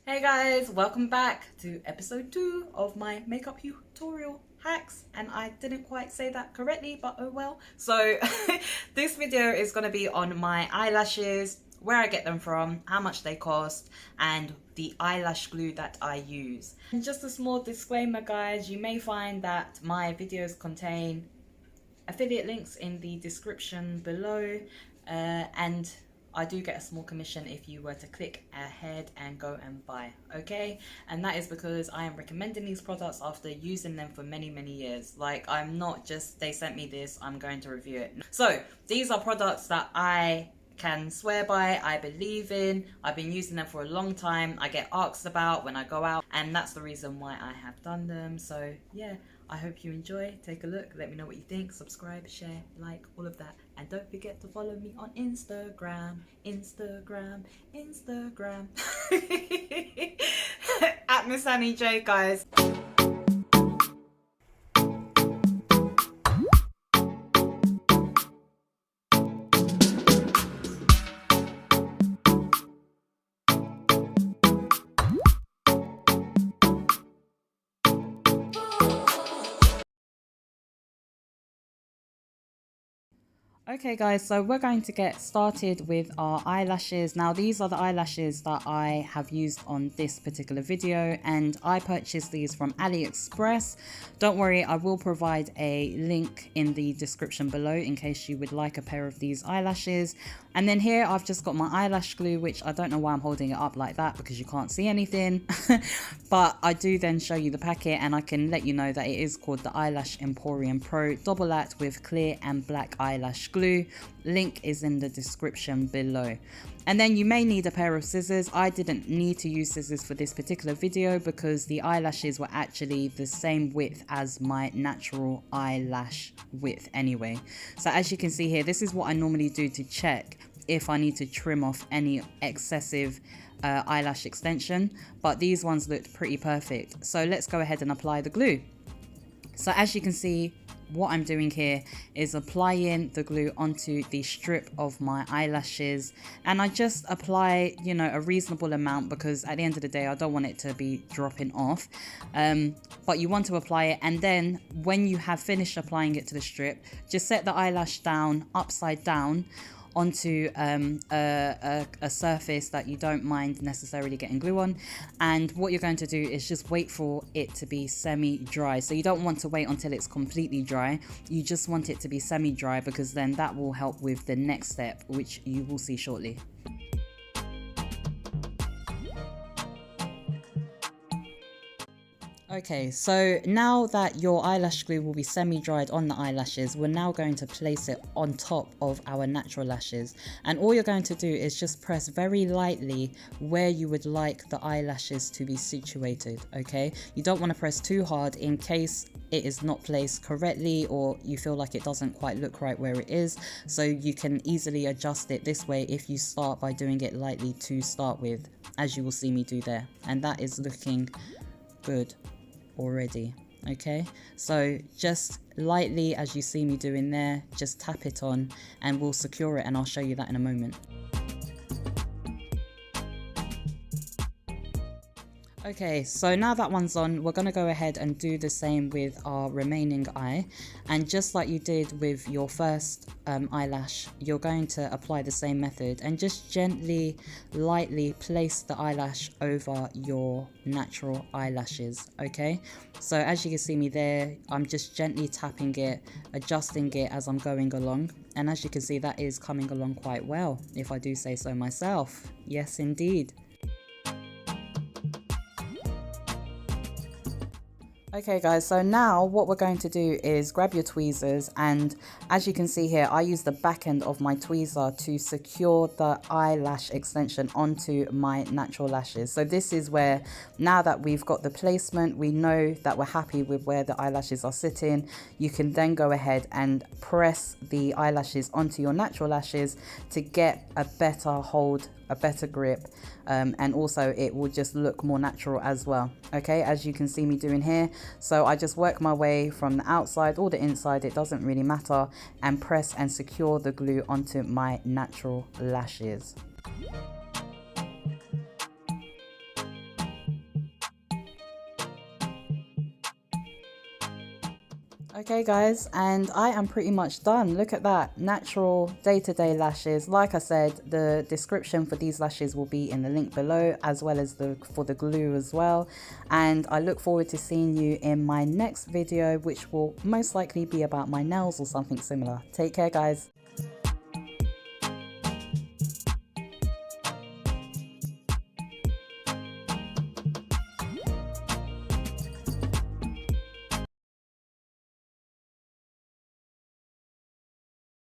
Hey guys, welcome back to episode 2 of my makeup tutorial hacks, and I didn't quite say that correctly, but oh well. So this video is going to be on my eyelashes, where I get them from, how much they cost, and the eyelash glue that I use. And just a small disclaimer guys, you may find that my videos contain affiliate links in the description below, and I do get a small commission if you were to click ahead and go and buy, okay? And that is because I am recommending these products after using them for many years. Like, I'm not just, they sent me this, I'm going to review it. So these are products that I can swear by, I believe in, I've been using them for a long time, I get asked about when I go out, and that's the reason why I have done them. So yeah, I hope you enjoy, take a look, let me know what you think, subscribe, share, like, all of that. And don't forget to follow me on Instagram at Miss Annie J, guys. Okay guys, so we're going to get started with our eyelashes. Now these are the eyelashes that I have used on this particular video, and I purchased these from AliExpress. Don't worry, I will provide a link in the description below in case you would like a pair of these eyelashes. And then here I've just got my eyelash glue, which I don't know why I'm holding it up like that because you can't see anything. But I do then show you the packet, and I can let you know that it is called the Eyelash Emporium Pro Double Latte with clear and black eyelash glue. Link is in the description below. And then you may need a pair of scissors. I didn't need to use scissors for this particular video because the eyelashes were actually the same width as my natural eyelash width anyway. So as you can see here, this is what I normally do to check if I need to trim off any excessive eyelash extension, but these ones looked pretty perfect. So let's go ahead and apply the glue. So as you can see, what I'm doing here is applying the glue onto the strip of my eyelashes, and I just apply, you know, a reasonable amount because at the end of the day I don't want it to be dropping off, but you want to apply it, and then when you have finished applying it to the strip, just set the eyelash down upside down onto a surface that you don't mind necessarily getting glue on. And what you're going to do is just wait for it to be semi-dry. So you don't want to wait until it's completely dry, you just want it to be semi-dry, because then that will help with the next step, which you will see shortly. Okay, so now that your eyelash glue will be semi-dried on the eyelashes, we're now going to place it on top of our natural lashes. And all you're going to do is just press very lightly where you would like the eyelashes to be situated, okay? You don't want to press too hard in case it is not placed correctly or you feel like it doesn't quite look right where it is. So you can easily adjust it this way if you start by doing it lightly to start with, as you will see me do there. And that is looking good already. Okay, so just lightly, as you see me doing there, just tap it on and we'll secure it, and I'll show you that in a moment. Okay, so now that one's on, we're going to go ahead and do the same with our remaining eye. And just like you did with your first eyelash, you're going to apply the same method and just gently, lightly place the eyelash over your natural eyelashes, okay? So as you can see me there, I'm just gently tapping it, adjusting it as I'm going along. And as you can see, that is coming along quite well, if I do say so myself. Yes, indeed. Okay guys, so now what we're going to do is grab your tweezers, and as you can see here, I use the back end of my tweezer to secure the eyelash extension onto my natural lashes. So this is where, now that we've got the placement, we know that we're happy with where the eyelashes are sitting, you can then go ahead and press the eyelashes onto your natural lashes to get a better hold, a better grip, and also it will just look more natural as well, okay, as you can see me doing here. So I just work my way from the outside or the inside, it doesn't really matter, and press and secure the glue onto my natural lashes. Okay guys, and I am pretty much done. Look at that, natural day-to-day lashes. Like I said, the description for these lashes will be in the link below, as well as for the glue as well. And I look forward to seeing you in my next video, which will most likely be about my nails or something similar. Take care guys.